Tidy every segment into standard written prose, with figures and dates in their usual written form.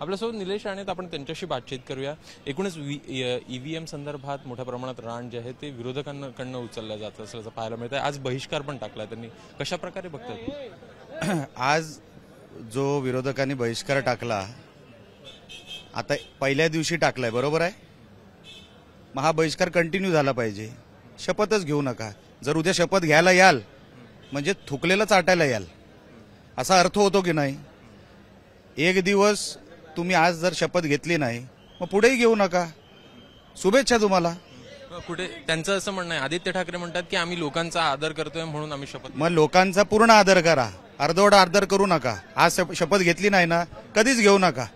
आपल्यासोबत निलेश राणे आहेत, आपण त्यांच्याशी बातचीत करूया। एकूणच ईव्हीएम संदर्भात मोठ्या प्रमाणात रान जे आहे ते विरोधकांकडून उचललं जात असल्याचं पाहायला मिळतं। आज बहिष्कार पण टाकला त्यांनी, कशा प्रकारे बघतात? आज जो विरोधकांनी बहिष्कार टाकला, आता पहिल्या दिवशी टाकलाय, बरोबर आहे। मग हा बहिष्कार कंटिन्यू झाला पाहिजे। शपथच घेऊ नका। जर उद्या शपथ घ्यायला याल म्हणजे थुकलेलं चाटायला याल, असा अर्थ होतो की नाही। एक दिवस तुम्ही आज जर शपथ घेतली नाही मग पुढेही घेऊ नका। शुभेच्छा तुम्हाला। कुठे त्यांचं असं म्हणणं आहे, आदित्य ठाकरे म्हणतात की आम्ही लोकांचा आदर करतोय म्हणून आम्ही शपथ। मग लोकांचा पूर्ण आदर करा, अर्धवट आदर करू नका। आज शपथ घेतली नाही ना, कधीच घेऊ नका।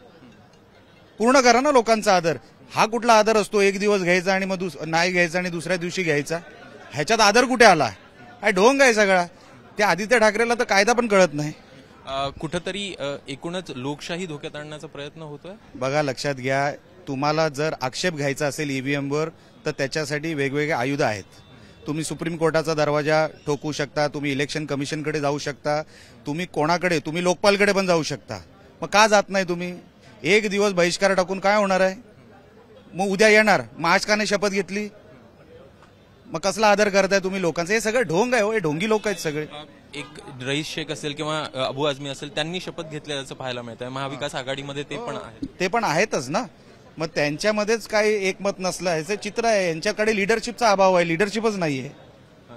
पूर्ण करा ना लोकांचा आदर। हा कुठला आदर असतो, एक दिवस घ्यायचा आणि मग नाही घ्यायचा आणि दुसऱ्या दिवशी घ्यायचा? ह्याच्यात आदर कुठे आला? हा ढोंग आहे सगळा। त्या आदित्य ठाकरेला तर कायदा पण कळत नाही। कुठेतरी एकूणच लोकशाही धोक्यात आणण्याचा प्रयत्न होतोय। बघा, लक्षात घ्या, तुम्हाला जर आक्षेप घ्यायचा असेल ईव्हीएमवर तर त्याच्यासाठी वेगवेगळे आयुध आहेत। तुम्ही सुप्रीम कोर्टाचा दरवाजा ठोकू शकता, तुम्ही इलेक्शन कमिशनकडे जाऊ शकता, तुम्ही कोणाकडे, तुम्ही लोकपालकडे पण जाऊ शकता। मग का जात नाही तुम्ही? एक दिवस बहिष्कार टाकून काय होणार आहे? मग उद्या येणार, मग आज का नाही शपथ घेतली? मग कसला आदर करताय तुम्ही लोकांचा? हे सगळं ढोंग आहे हो, हे ढोंगी लोक आहेत सगळे। एक रईस शेख असेल किंवा अबू आझमी असेल, त्यांनी शपथ घेतल्याचं पाहायला मिळतंय। महाविकास आघाडीमध्ये ते पण आहेत। ते पण आहेतच ना। मग त्यांच्यामध्येच काही एकमत नसलं ह्याचं चित्र आहे। यांच्याकडे लिडरशिपचा अभाव आहे, लिडरशिपच नाहीये।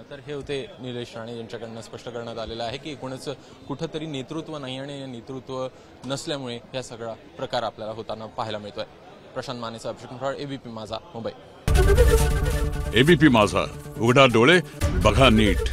तर हे होते निलेश राणे यांच्याकडनं स्पष्ट करण्यात आलेलं आहे की एकूणच कुठंतरी नेतृत्व नाही आणि नेतृत्व नसल्यामुळे हा सगळा प्रकार आपल्याला होताना पाहायला मिळतोय। प्रशांत मानेचा अभिषेक, एबीपी माझा, मुंबई। एबीपी माझा, उघडा डोळे बघा नीट।